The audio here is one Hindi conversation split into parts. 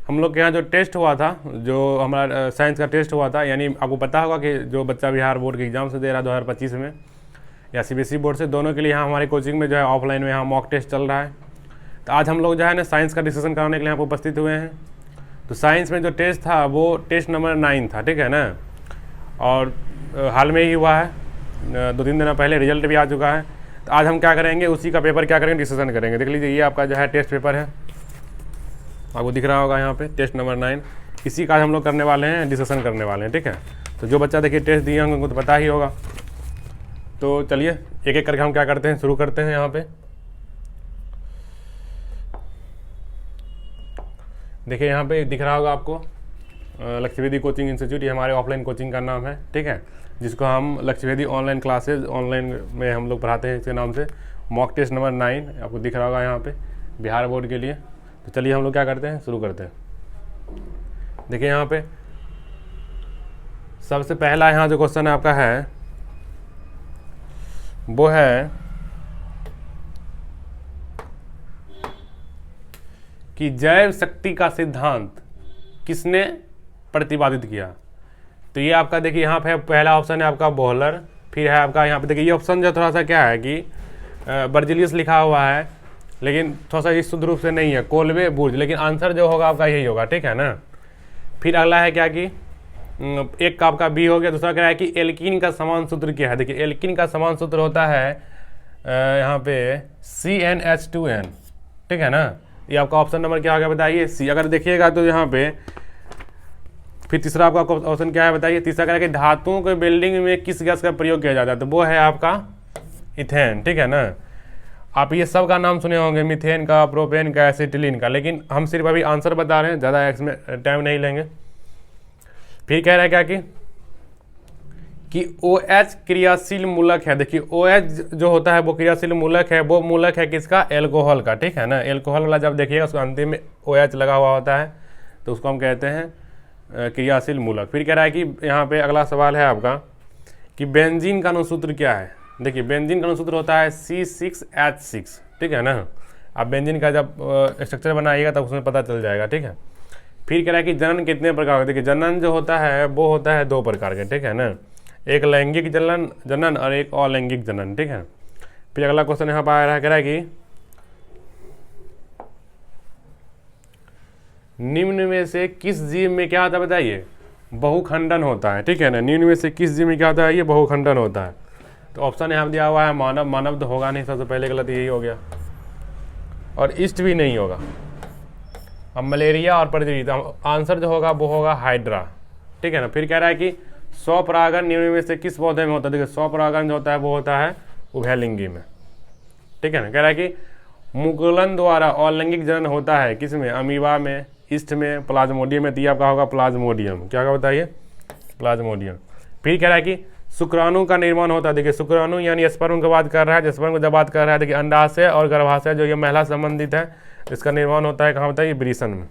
हम लोग के यहाँ जो टेस्ट हुआ था, जो हमारा साइंस का टेस्ट हुआ था, यानी आपको पता होगा कि जो बच्चा बिहार बोर्ड के एग्ज़ाम से दे रहा है 2025 में या सीबीएसई बोर्ड से, दोनों के लिए यहाँ हमारी कोचिंग में जो है ऑफलाइन में यहाँ मॉक टेस्ट चल रहा है। तो आज हम लोग जो है ना साइंस का डिस्कशन कराने के लिए यहाँ पर उपस्थित हुए हैं। तो साइंस में जो टेस्ट था वो टेस्ट नंबर 9 था, ठीक है ना, और हाल में ही हुआ है, 2-3 दिन पहले रिजल्ट भी आ चुका है। तो आज हम क्या करेंगे, उसी का पेपर क्या करेंगे, डिस्कशन करेंगे। देख लीजिए, ये आपका जो है टेस्ट पेपर है, आपको दिख रहा होगा यहाँ पे टेस्ट नंबर 9। इसी का हम लोग करने वाले हैं, डिस्कशन करने वाले हैं, ठीक है। तो जो बच्चा देखिए टेस्ट दिए होंगे उनको तो पता ही होगा। तो चलिए एक एक करके हम क्या करते हैं, शुरू करते हैं। यहाँ पे देखिए, यहाँ पे दिख रहा होगा आपको लक्ष्यवेदी कोचिंग इंस्टीट्यूट, ये हमारे ऑफलाइन कोचिंग का नाम है, ठीक है, जिसको हम लक्ष्यवेदी ऑनलाइन क्लासेज ऑनलाइन में हम लोग पढ़ाते हैं इसके नाम से। मॉक टेस्ट नंबर 9 आपको दिख रहा होगा यहाँ पे बिहार बोर्ड के लिए। तो चलिए हम लोग क्या करते हैं, शुरू करते हैं। देखिए यहाँ पे सबसे पहला यहाँ जो क्वेश्चन आपका है वो है कि जैव शक्ति का सिद्धांत किसने प्रतिपादित किया। तो ये आपका देखिए यहाँ पे पहला ऑप्शन है आपका बोहलर, फिर है आपका यहाँ पे देखिए ये ऑप्शन जो थोड़ा सा क्या है कि बर्जिलियस लिखा हुआ है, लेकिन थोड़ा सा इस शुद्ध रूप से नहीं है, कोलवे बुर्ज, लेकिन आंसर जो होगा आपका यही होगा, ठीक है ना। फिर अगला है क्या कि एक का आपका बी हो गया। दूसरा क्या है कि एल्कीन का समान सूत्र क्या है। देखिए एल्कीन का समान सूत्र होता है यहाँ पे CnH2n, ठीक है ना। ये आपका ऑप्शन नंबर क्या हो गया बताइए, सी। अगर देखिएगा तो यहाँ पे फिर तीसरा आपका ऑप्शन क्या है बताइए। तीसरा क्या है कि धातुओं के बिल्डिंग में किस गैस का प्रयोग किया जाता है, तो वो है आपका इथेन, ठीक है ना। आप ये सब का नाम सुने होंगे, मीथेन का, प्रोपेन का, एसिटिलीन का, लेकिन हम सिर्फ अभी आंसर बता रहे हैं, ज़्यादा इसमें टाइम नहीं लेंगे। फिर कह रहा है क्या कि OH क्रियाशील मूलक है। देखिए OH जो होता है वो क्रियाशील मूलक है, वो मूलक है किसका, एल्कोहल का, ठीक है ना। एल्कोहल वाला जब देखिएगा उसको अंतिम में OH लगा हुआ होता है तो उसको हम कहते हैं क्रियाशील मूलक। फिर कह रहा है कि यहाँ पे अगला सवाल है आपका कि बेंजीन का अनुसूत्र क्या है। देखिए बेंजीन का अनुसूत्र होता है C6H6, ठीक है ना। आप बेंजीन का जब स्ट्रक्चर बनाइएगा तब उसमें पता चल जाएगा, ठीक है। फिर कह रहा है कि जनन कितने प्रकार का। देखिए जनन जो होता है वो होता है 2 प्रकार के, ठीक है ना, एक लैंगिक जनन और एक अलैंगिक जनन, ठीक है। फिर अगला क्वेश्चन यहाँ पर आ रहा है, कह रहा है कि निम्न में से किस जीव में क्या होता है बताइए, बहुखंडन होता है, ठीक है ना। निम्न में से किस जीव में क्या होता है, ये बहुखंडन होता है। तो ऑप्शन यहाँ दिया हुआ है मानव। मानव तो होगा नहीं, सबसे पहले गलत यही हो गया, और ईस्ट भी नहीं होगा। अब मलेरिया और परजीवी, तो आंसर जो होगा वो होगा हाइड्रा, ठीक है ना। फिर कह रहा है कि स्वपरागन निम्न में से किस पौधे में होता है। देखिए स्वपरागन जो होता है वो होता है उभयलिंगी में, ठीक है ना। कह रहा है कि मुकुलन द्वारा अलैंगिक जनन होता है किसमें, अमीबा में, ईस्ट में, प्लाज्मोडियम में। तो ये आपका होगा प्लाज्मोडियम, क्या होगा बताइए, प्लाज्मोडियम। फिर कह रहा है कि शुक्राणु का निर्माण होता है। देखिए शुक्राणु यानी स्पर्म की बात कर रहा है, स्पर्म की जब बात कर रहा है, देखिए अंडाशय और गर्भाशय जो ये महिला संबंधित है, इसका निर्माण होता है कहाँ बताइए, वृषण में।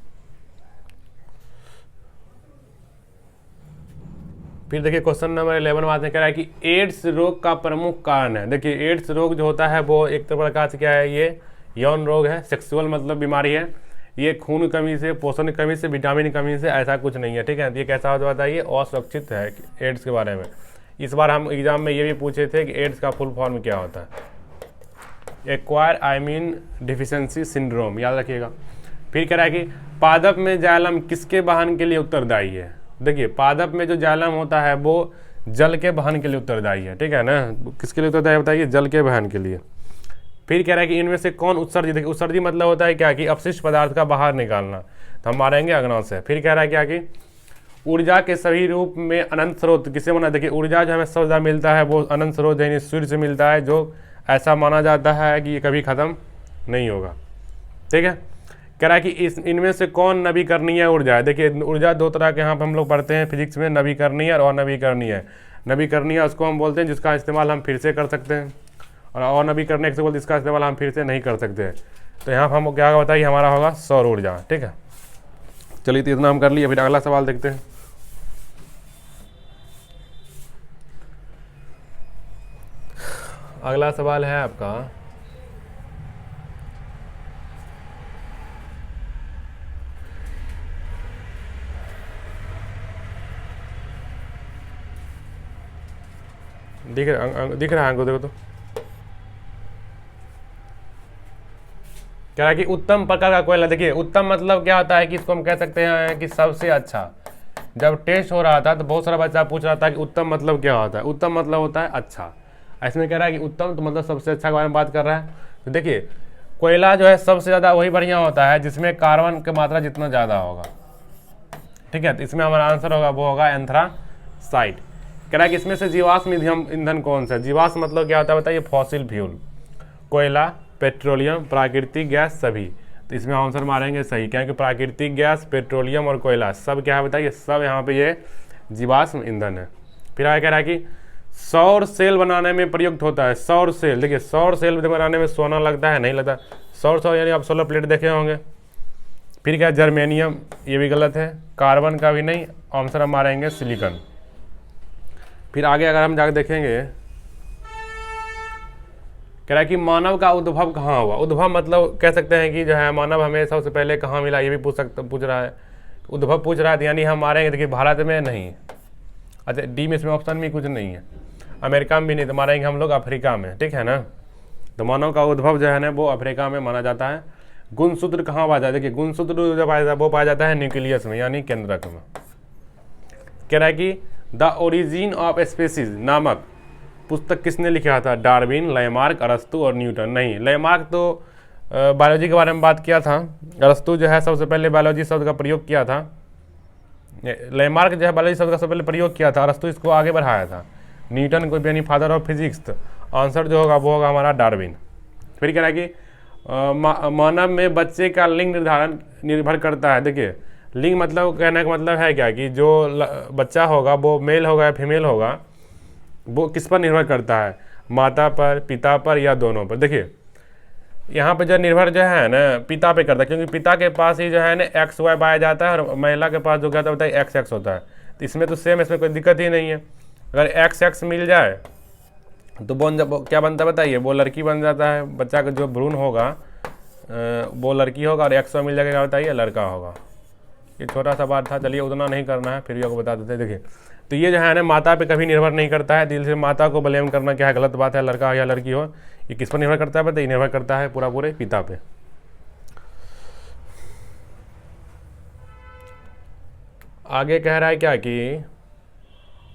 फिर देखिए क्वेश्चन नंबर 11 बात में कह रहा है कि एड्स रोग का प्रमुख कारण है। देखिए एड्स रोग जो होता है वो एक प्रकार से क्या है, ये यौन रोग है, सेक्सुअल मतलब बीमारी है। ये खून कमी से, पोषण की कमी से, विटामिन की कमी से, ऐसा कुछ नहीं है, ठीक है। ये कैसा होता बताइए, असुरक्षित है एड्स के बारे में। इस बार हम एग्जाम में ये भी पूछे थे कि एड्स का फुल फॉर्म क्या होता है, एक्वायर आइमीन डिफिशियंसी सिंड्रोम, याद रखिएगा। फिर कह रहा है कि पादप में जाइलम किसके वहन के लिए उत्तरदायी है। देखिए पादप में जो जाइलम होता है वो जल के वहन के लिए उत्तरदायी है, ठीक है ना। किसके लिए उत्तरदायी बताइए, जल के वहन के लिए। फिर कह रहा है कि इनमें से कौन उत्सर्जी। देखिए उत्सर्जी मतलब होता है क्या कि अपशिष्ट पदार्थ का बाहर निकालना, तो हम मारेंगे अग्नाशय। फिर कह रहा है क्या कि ऊर्जा के सभी रूप में अनंत स्रोत किसे माना। देखिए ऊर्जा जो हमें सबसे मिलता है वो अनंत स्रोत यानी सूर्य से मिलता है, जो ऐसा माना जाता है कि ये कभी ख़त्म नहीं होगा, ठीक है। कह रहा है कि इनमें से कौन नवीकरणीय ऊर्जा है। देखिए ऊर्जा 2 तरह के यहाँ पर हम लोग पढ़ते हैं फिजिक्स में, नवीकरणीय और अनवीकरणीय। नवीकरणीय उसको हम बोलते हैं जिसका इस्तेमाल हम फिर से कर सकते हैं, और अनवीकरणीय किसे बोलते हैं जिसका इस्तेमाल हम फिर से नहीं कर सकते। तो यहाँ पर हम क्या बताइए, हमारा होगा सौर ऊर्जा, ठीक है। चलिए तो इतना हम कर लिए। फिर अगला सवाल देखते हैं। अगला सवाल है आपका दिख रहा है हमको, देखो तो कह रहा है कि उत्तम प्रकार का कोयला। देखिए उत्तम मतलब क्या होता है कि इसको हम कह सकते हैं कि सबसे अच्छा। जब टेस्ट हो रहा था तो बहुत सारा बच्चा पूछ रहा था कि उत्तम मतलब क्या होता है। उत्तम मतलब होता है अच्छा। इसमें कह रहा है कि उत्तम तो मतलब सबसे अच्छा के बारे में बात कर रहा है। तो देखिए कोयला जो है सबसे ज़्यादा वही बढ़िया होता है जिसमें कार्बन की मात्रा जितना ज़्यादा होगा, ठीक है। तो इसमें हमारा आंसर होगा वो होगा एंथ्रासाइट। कह रहा है कि इसमें से जीवाश्म ईंधन कौन सा है। जीवाश्म मतलब क्या होता है बताइए, फॉसिल फ्यूल, कोयला, पेट्रोलियम, प्राकृतिक गैस सभी। तो इसमें आंसर मारेंगे सही, क्योंकि प्राकृतिक गैस, पेट्रोलियम और कोयला सब क्या है बताइए, सब यहाँ पे ये जीवाश्म ईंधन है। फिर आगे कह रहा है कि सौर सेल बनाने में प्रयुक्त होता है। सौर सेल, देखिए सौर सेल बनाने में सोना लगता है, नहीं लगता। सौर यानी आप सोलर प्लेट देखे होंगे। फिर क्या, जर्मेनियम, ये भी गलत है। कार्बन का भी नहीं, आंसर हम मारेंगे सिलिकॉन। फिर आगे अगर हम जाकर देखेंगे, कह रहा है कि मानव का उद्भव कहाँ हुआ। उद्भव मतलब कह सकते हैं कि जो है मानव हमें सबसे पहले कहाँ मिला, ये भी पूछ रहा है। उद्भव पूछ रहा है, यानी हम मारेंगे, देखिए भारत में नहीं, अच्छा डी में, इसमें ऑप्शन में कुछ नहीं है। अमेरिका में भी नहीं, तो मारेंगे हम लोग अफ्रीका में, ठीक है ना। तो मानव का उद्भव जो है ना वो अफ्रीका में माना जाता है। गुणसूत्र कहाँ पाया जाता है, देखिए गुणसूत्र जो पाया जाता है वो पाया जाता है न्यूक्लियस में, यानी केंद्रक में। कह रहा है कि द ओरिजिन ऑफ स्पीसीज नामक पुस्तक किसने लिखा था। डार्विन, लेमार्क, अरस्तु और न्यूटन। नहीं, लेमार्क तो बायोलॉजी के बारे में बात किया था। अरस्तु जो है सबसे पहले बायोलॉजी शब्द का प्रयोग किया था। लेमार्क जो है बायोलॉजी शब्द का सबसे पहले प्रयोग किया था, अरस्तु इसको आगे बढ़ाया था। न्यूटन को यानी फादर ऑफ फिजिक्स। तो आंसर जो होगा वो होगा हमारा डार्विन। फिर कह रहा है कि मानव में बच्चे का लिंग निर्भर करता है। देखिए लिंग मतलब कहने का मतलब है क्या कि जो बच्चा होगा वो मेल होगा या फीमेल होगा, वो किस पर निर्भर करता है, माता पर, पिता पर या दोनों पर। देखिए यहाँ पे जो निर्भर जो है ना पिता पे करता है, क्योंकि पिता के पास ही जो है ना XY पाया जाता है और महिला के पास जो क्या होता है XX होता है। तो इसमें तो सेम, इसमें कोई दिक्कत ही नहीं है। अगर XX मिल जाए तो क्या बनता है बताइए, वो लड़की बन जाता है। बच्चा का जो भ्रूण होगा वो लड़की होगा, और XY मिल जाएगा बताइए लड़का होगा। ये छोटा सा बात था, चलिए उतना नहीं करना है, फिर भी आपको बता देते हैं। देखिए तो ये जो है ना माता पे कभी निर्भर नहीं करता है। दिल से माता को ब्लेम करना क्या है, गलत बात है। लड़का या लड़की हो, ये किस पर निर्भर करता है बताइए, निर्भर करता है पूरे पिता पे। आगे कह रहा है क्या कि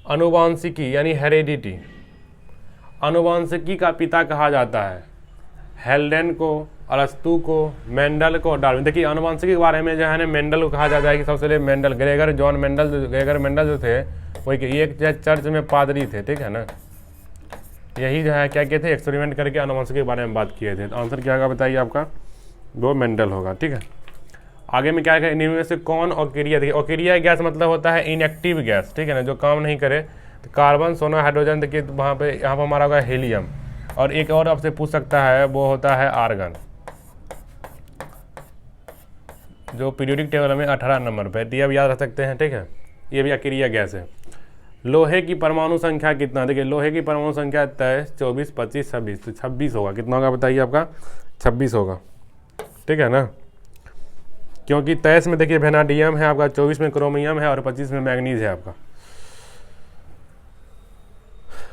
आनुवांशिकी यानी हेरेडिटी, आनुवांशिकी का पिता कहा जाता है। हेल्डेन को, अरस्तु को, मेंडल को, डार्विन। देखिए आनुवांशिकी के बारे में जो है ना मेंडल को कहा जाता है कि सबसे पहले मेंडल, ग्रेगर मेंडल जो थे वही एक चर्च में पादरी थे, ठीक है ना। यही जो है क्या किए थे, एक्सपेरिमेंट करके आनुवांशिकी के बारे में बात किए थे। तो आंसर क्या होगा बताइए आपका, वो मेंडल होगा, ठीक है। आगे में क्या है, इनमें से कौन अक्रिया, देखिए अक्रिया गैस मतलब होता है इनएक्टिव गैस, ठीक है ना, जो काम नहीं करे। तो कार्बन, सोना, हाइड्रोजन, देखिए वहाँ पे यहाँ पर हमारा होगा हीलियम। और एक और आपसे पूछ सकता है वो होता है आर्गन, जो पीरियोडिक टेबल में 18 नंबर पे, तो ये भी याद रख सकते हैं, ठीक है। ये भी अक्रिया गैस है। लोहे की परमाणु संख्या कितना, देखिए लोहे की परमाणु संख्या 23, 24, 25, 26। तो 26 होगा। कितना होगा बताइए आपका, 26 होगा, ठीक है ना। क्योंकि 23 में देखिए वेनाडियम है आपका, 24 में क्रोमियम है और 25 में मैग्नीज है आपका।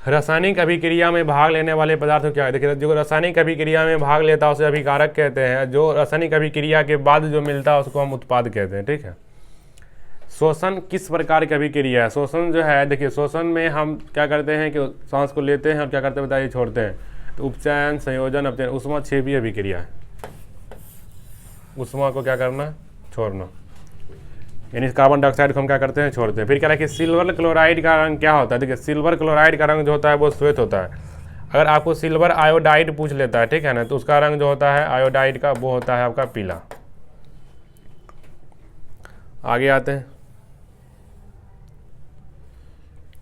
रासायनिक अभिक्रिया में भाग लेने वाले पदार्थ क्या है, देखिए जो रासायनिक अभिक्रिया में भाग लेता है उसे अभिकारक कहते हैं। जो रासायनिक अभिक्रिया के बाद जो मिलता है उसको हम उत्पाद कहते हैं, ठीक है। शोषण किस प्रकार की अभिक्रिया है। शोषण जो है, देखिए शोषण में हम क्या करते हैं कि सांस को लेते हैं और क्या करते हैं बताइए, छोड़ते हैं। तो उपचयन, संयोजन, अपचयन, ऊष्माक्षेपीय अभिक्रिया है। ऊष्मा को क्या करना, छोड़ना, यानी कार्बन डाइऑक्साइड को हम क्या करते हैं, छोड़ते हैं। फिर कह रहा है कि सिल्वर क्लोराइड का रंग क्या होता है। देखिए सिल्वर क्लोराइड का रंग जो होता है वो श्वेत होता है। अगर आपको सिल्वर आयोडाइड पूछ लेता है, ठीक है ना, तो उसका रंग जो होता है आयोडाइड का वो होता है आपका पीला। आगे आते हैं,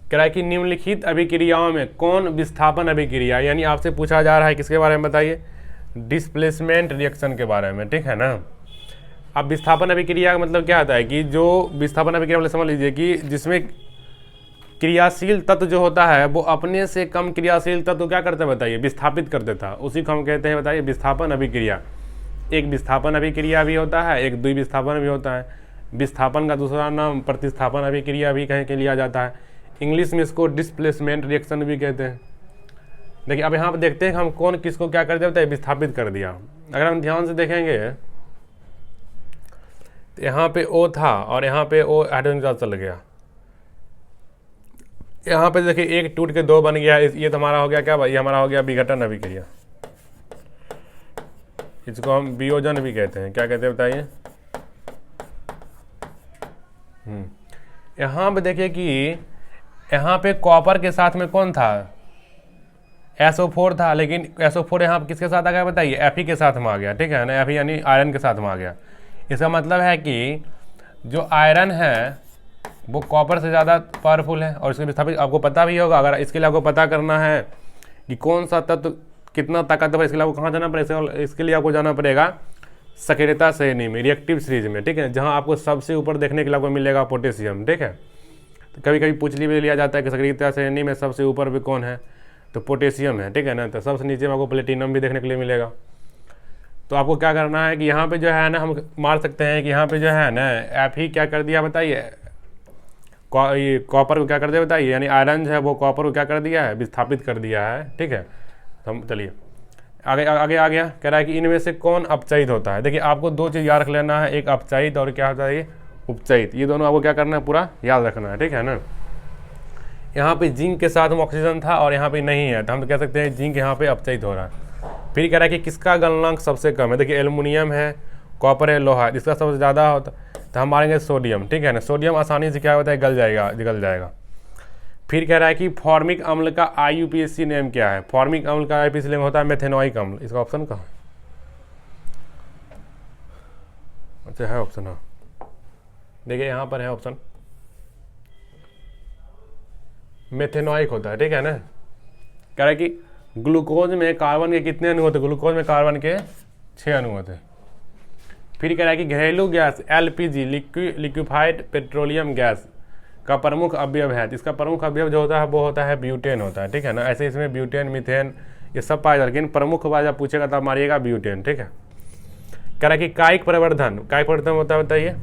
कह रहा है कि निम्नलिखित अभिक्रियाओं में कौन विस्थापन अभिक्रिया, यानी आपसे पूछा जा रहा है किसके बारे में बताइए, डिस्प्लेसमेंट रिएक्शन के बारे में, ठीक है ना। अब विस्थापन अभिक्रिया का मतलब क्या होता है कि जो विस्थापन अभिक्रिया मतलब समझ लीजिए कि जिसमें क्रियाशील तत्व जो होता है वो अपने से कम क्रियाशील तत्व क्या करता है बताइए, विस्थापित कर देता है। उसी को हम कहते हैं बताइए विस्थापन अभिक्रिया। एक विस्थापन अभिक्रिया भी होता है, एक द्विविस्थापन भी होता है। विस्थापन का दूसरा नाम प्रतिस्थापन अभिक्रिया भी कहीं के लिया जाता है। इंग्लिश में इसको डिस्प्लेसमेंट रिएक्शन भी कहते हैं, देखिए अब यहाँ पे देखते हैं कि हम कौन किसको क्या कर दिया, विस्थापित कर दिया। अगर हम ध्यान से देखेंगे तो यहाँ पे O था और यहाँ पे O हाइड्रोजन के साथ चल गया। यहाँ पे देखिए एक टूट के 2 बन गया, ये तो हमारा हो गया क्या भाई, ये हमारा हो गया विघटन अभिक्रिया। इसको हम वियोजन भी कहते हैं। क्या कहते हैं बताइए। यहाँ पे देखिए कि यहाँ पे कॉपर के साथ में कौन था, SO4 था, लेकिन SO4 यहाँ किसके साथ आ गया बताइए, Fe के साथ में आ गया, ठीक है ना। Fe यानी आयरन के साथ में आ गया। इसका मतलब है कि जो आयरन है वो कॉपर से ज़्यादा पावरफुल है और इसके विस्थापित आपको पता भी होगा। अगर इसके लिए आपको पता करना है कि कौन सा तत्व कितना ताकतवर, इसके लिए आपको कहाँ जाना पड़ेगा, इसके लिए आपको जाना पड़ेगा सक्रियता श्रेणी में, रिएक्टिव सीरीज में, ठीक है, जहाँ आपको सबसे ऊपर देखने के लिए आपको मिलेगा पोटेशियम, ठीक है। तो कभी कभी पूछ लिया जाता है कि सक्रियता श्रेणी में सबसे ऊपर भी कौन है, तो पोटेशियम है, ठीक है ना। तो सबसे नीचे में आपको प्लेटिनम भी देखने के लिए मिलेगा। तो आपको क्या करना है कि यहाँ पे जो है ना, हम मार सकते हैं कि यहाँ पे जो है ना Fe क्या कर दिया बताइए, कॉपर को क्या कर दिया बताइए, यानी आयरन जो है वो कॉपर को क्या कर दिया है, विस्थापित कर दिया है, ठीक है। तो हम चलिए आगे आगे आ गया। कह रहा है कि इनमें से कौन अपचयित होता है। देखिए आपको 2 चीज़ याद रख लेना है, एक अपचयित और क्या होता है ये उपचयित। ये दोनों आपको क्या करना है, पूरा याद रखना है, ठीक है ना। यहाँ पे जिंक के साथ में ऑक्सीजन था और यहाँ पे नहीं है, तो हम तो कह सकते हैं जिंक यहाँ पे अपचयित हो रहा है। फिर कह रहा है कि किसका गलनांक सबसे कम है। देखिए एल्युमिनियम है, कॉपर है, लोहा है, इसका सबसे ज़्यादा होता, तो हम मारेंगे सोडियम, ठीक है ना। सोडियम आसानी से क्या होता है, गल जाएगा। फिर कह रहा है कि फॉर्मिक अम्ल का IUPAC नेम क्या है। फॉर्मिक अम्ल का IUPAC नेम होता है मेथेनोइक अम्ल। इसका ऑप्शन कहाँ, अच्छा है ऑप्शन, हाँ देखिए यहाँ पर है ऑप्शन, मेथेनोइक होता है, ठीक है ना। कह रहा है कि ग्लूकोज में कार्बन के कितने अणु होते हैं, ग्लूकोज में कार्बन के 6 अणु होते हैं। फिर कह रहा है कि घरेलू gas LPG liquefied petroleum gas का प्रमुख अवयव है। इसका प्रमुख अवयव जो होता है वो होता है ब्यूटेन होता है, ठीक है ना। ऐसे इसमें ब्यूटेन, मीथेन ये सब पाया जाता है, लेकिन प्रमुख बात जब पूछेगा तब मारिएगा ब्यूटेन, ठीक है। कह रहा है कि कायिक परिवर्धन होता है बताइए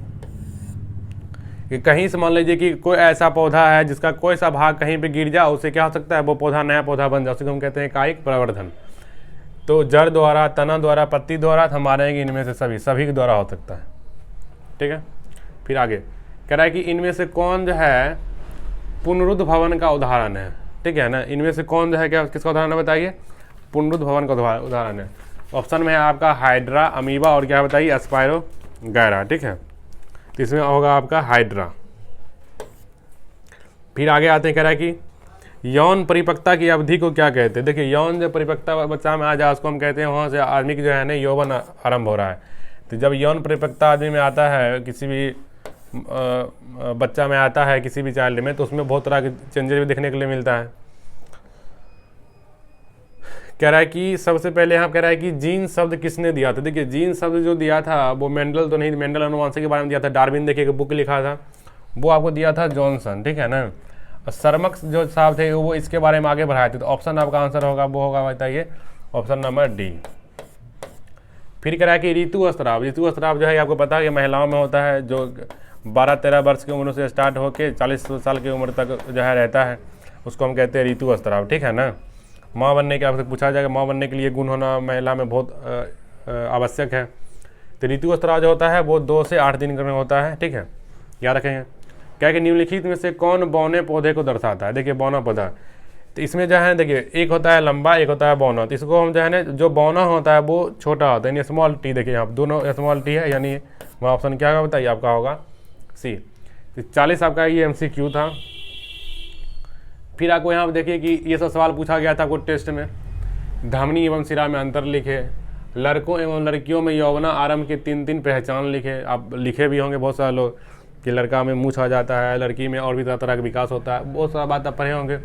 कि कहीं से मान लीजिए कि कोई ऐसा पौधा है जिसका कोई सा भाग कहीं पे गिर जाए, उससे क्या हो सकता है, वो पौधा नया पौधा बन जाए, उसको हम कहते हैं कायिक परिवर्धन। तो जड़ द्वारा, तना द्वारा, पत्ती द्वारा, हम मारेंगे इनमें से सभी के द्वारा हो सकता है, ठीक है। फिर आगे कह रहा है कि इनमें से कौन जो है पुनरुद्ध भवन का उदाहरण है, ठीक है ना। इनमें से कौन जो है क्या किसका उदाहरण है बताइए, पुनरुद्ध भवन का उदाहरण है। ऑप्शन में है आपका हाइड्रा, अमीबा और क्या बताइए स्पाइरो गैरा, ठीक है। तो इसमें होगा आपका हाइड्रा। फिर आगे आते हैं, कह रहा है कि यौन परिपक्वता की अवधि को क्या कहते हैं। देखिए यौन जो परिपक्वता बच्चा में आ जाए उसको हम कहते हैं वहाँ से आदमी की जो है ना यौवन आरंभ हो रहा है। तो जब यौन परिपक्वता आदमी में आता है, किसी भी बच्चा में आता है, किसी भी चाइल्ड में, तो उसमें बहुत तरह के चेंजेस भी देखने के लिए मिलता है। कह रहा है कि सबसे पहले यहाँ कह रहा है कि जीन शब्द किसने दिया था। देखिए जीन शब्द जो दिया था वो मेंडल तो नहीं, मेंडल अनुवांशिक के बारे में दिया था। डार्विन देखिए एक बुक लिखा था, वो आपको दिया था जॉनसन, ठीक है ना। और सरमक्स जो साहब थे वो इसके बारे में आगे बढ़ाए थे। तो ऑप्शन आपका आंसर होगा वो होगा बताइए ऑप्शन नंबर डी। फिर कह रहा है कि ऋतुस्राव जो है आपको पता है कि महिलाओं में होता है, जो 12-13 वर्ष की उम्र से स्टार्ट होकर 40 साल की उम्र तक जो है रहता है, उसको हम कहते हैं ऋतुस्राव, ठीक है ना। माँ बनने के आपसे पूछा जाएगा, माँ बनने के लिए गुण होना महिला में बहुत आवश्यक है। तो ऋतुस्राव जो होता है वो 2 से 8 दिन में होता है, ठीक है, याद रखेंगे। क्या कि निम्नलिखित में से कौन बौने पौधे को दर्शाता है। देखिए बौना पौधा, तो इसमें जो है देखिए एक होता है लंबा, एक होता है बौना। तो इसको हम जो है ना, जो बौना होता है वो छोटा होता है, यानी स्मॉल टी। देखिए यहाँ दोनों स्मॉल टी है, यानी वहाँ ऑप्शन क्या होगा बताइए आपका होगा सी। तो 40 आपका ये MCQ था। फिर आपको यहाँ देखिए कि ये सब सवाल पूछा गया था कुछ टेस्ट में। धमनी एवं सिरा में अंतर लिखे, लड़कों एवं लड़कियों में यौवना आरंभ के 3 पहचान लिखे। आप लिखे भी होंगे बहुत सारे लोग कि लड़का में मूंछ आ जाता है, लड़की में और भी तरह तरह का विकास होता है, बहुत सारा बात आप पढ़े होंगे।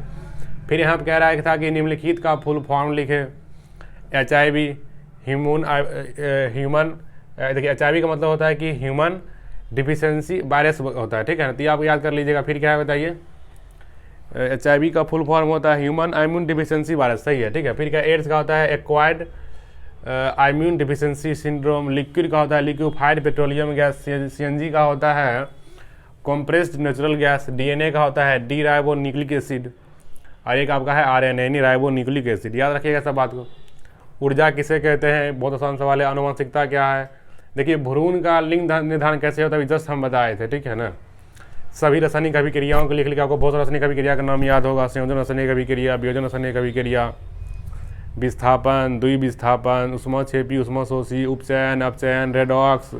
फिर यहाँ पर कह रहा है था कि निम्नलिखित का फुल फॉर्म लिखे। HIV ह्यूमन, देखिए HIV का मतलब होता है कि ह्यूमन डिफिशियंसी वायरस होता है, ठीक है ना। तो आप याद कर लीजिएगा। फिर क्या है बताइए, HIV का फुल फॉर्म होता है ह्यूमन इम्यून डिफिशियंसी वायरस, सही है, ठीक है। फिर क्या एड्स का होता है acquired immune deficiency syndrome. Liquid का होता है लिक्विफाइड पेट्रोलियम गैस। CNG का होता है कॉम्प्रेस्ड नेचुरल गैस। DNA का होता है डी राइबो न्यूक्लिक एसिड। और एक आपका है RNA यानी राइबो न्यूक्लिक एसिड। याद रखिएगा सब बात को। ऊर्जा किसे कहते हैं, बहुत आसान सवाल है। आनुवंशिकता क्या है, देखिए भ्रूण का लिंग निर्धारण कैसे होता है जस्ट हम बताए थे, ठीक है ना। सभी रासायनिक अभिक्रियाओं को लिख लिखा, आपको बहुत रासायनिक अभिक्रिया का नाम याद होगा। संयोजन रासायनिक अभिक्रिया, वियोजन रासायनिक अभिक्रिया, विस्थापन, द्विविस्थापन, ऊष्माक्षेपी, ऊष्माशोषी, उपचयन, अपचयन, रेडॉक्स,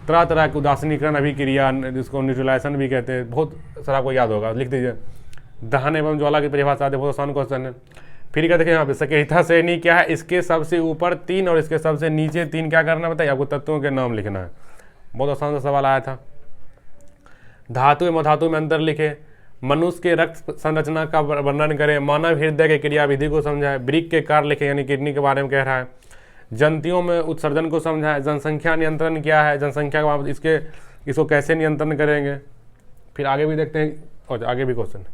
तरह तरह की उदासीनीकरण अभिक्रिया जिसको न्यूट्रलाइजेशन भी कहते हैं, बहुत सारा आपको याद होगा, लिख दीजिए। दहन एवं ज्वाला की परिभाषा, बहुत आसान क्वेश्चन है। फिर क्या देखें यहाँ पे सकेता श्रेणी क्या है, इसके सबसे ऊपर 3 और इसके सबसे नीचे 3 क्या करना बताइए, आपको तत्वों के नाम लिखना है। बहुत आसान सा सवाल आया था। धातु एवं धातु में अंतर लिखे, मनुष्य के रक्त संरचना का वर्णन करें, मानव हृदय के क्रियाविधि को समझाए, ब्रिक के कार्य लिखे यानी किडनी के बारे में कह रहा है, जंतियों में उत्सर्जन को समझाए, जनसंख्या नियंत्रण क्या है, जनसंख्या का इसको कैसे नियंत्रण करेंगे। फिर आगे भी देखते हैं, और आगे भी क्वेश्चन,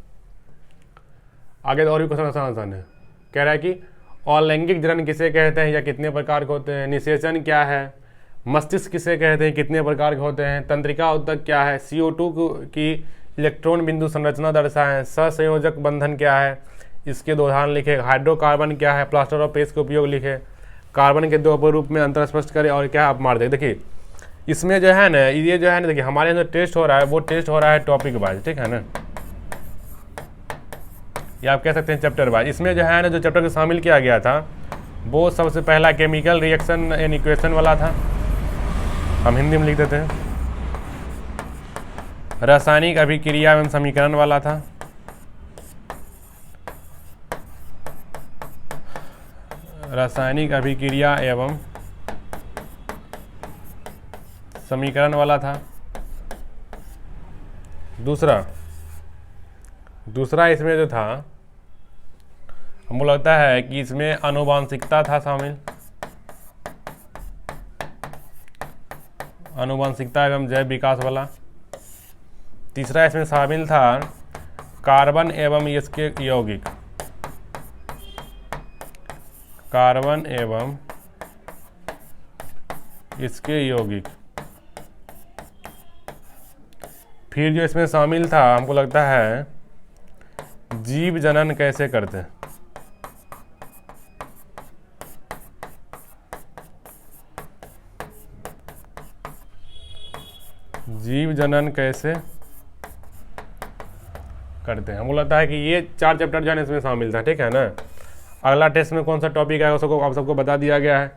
आगे और भी क्वेश्चन आसान है। कह रहा है कि अलैंगिक जनन किसे कहते हैं या कितने प्रकार के होते हैं, निषेचन क्या है, मस्तिष्क किसे कहते हैं, कितने प्रकार के होते हैं, तंत्रिका ऊतक क्या है, CO2 की इलेक्ट्रॉन बिंदु संरचना दर्शाएं, सहसंयोजक बंधन क्या है, इसके 2 उदाहरण लिखे, हाइड्रोकार्बन क्या है, प्लास्टर ऑफ पेरिस के उपयोग लिखे, कार्बन के 2 रूप में अंतर स्पष्ट करें, और क्या आप मार दें। देखिए इसमें जो है ना, ये जो है ना, देखिए हमारे यहाँ जो टेस्ट हो रहा है वो टेस्ट हो रहा है टॉपिक वाइज, ठीक है ना, या आप कह सकते हैं चैप्टर वाइज। इसमें जो है ना, जो चैप्टर को शामिल किया गया था वो सबसे पहला केमिकल रिएक्शन एंड इक्वेशन वाला था, हम हिंदी में लिख देते हैं। रासायनिक अभिक्रिया एवं समीकरण वाला था, रासायनिक अभिक्रिया एवं समीकरण वाला था। दूसरा इसमें जो था, हमको लगता है कि इसमें आनुवंशिकता था शामिल, आनुवंशिकता एवं जैव विकास वाला। तीसरा इसमें शामिल था कार्बन एवं इसके यौगिक, कार्बन एवं इसके यौगिक। फिर जो इसमें शामिल था, हमको लगता है जीव जनन कैसे करते हैं, जीव जनन कैसे करते हैं। हमको लगता है कि ये 4 चैप्टर जो है इसमें शामिल था, ठीक है ना। अगला टेस्ट में कौन सा टॉपिक है उसको आप सबको बता दिया गया है।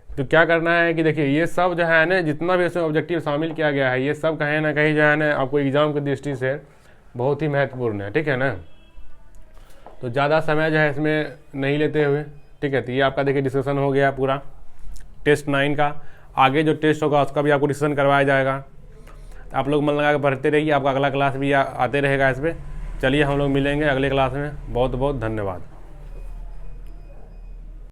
तो क्या करना है कि देखिए ये सब जो है ना, जितना भी इसमें ऑब्जेक्टिव शामिल किया गया है, ये सब कहीं ना कहीं जो है ना आपको एग्जाम की दृष्टि से बहुत ही महत्वपूर्ण है, ठीक है ना। तो ज़्यादा समय जो है इसमें नहीं लेते हुए, ठीक है। तो ये आपका देखिए डिस्कशन हो गया पूरा टेस्ट 9 का। आगे जो टेस्ट होगा उसका भी आपको डिस्कशन करवाया जाएगा। आप लोग मन लगा के पढ़ते रहिए, आपका अगला क्लास भी आते रहेगा इस पर। चलिए हम लोग मिलेंगे अगले क्लास में। बहुत बहुत धन्यवाद।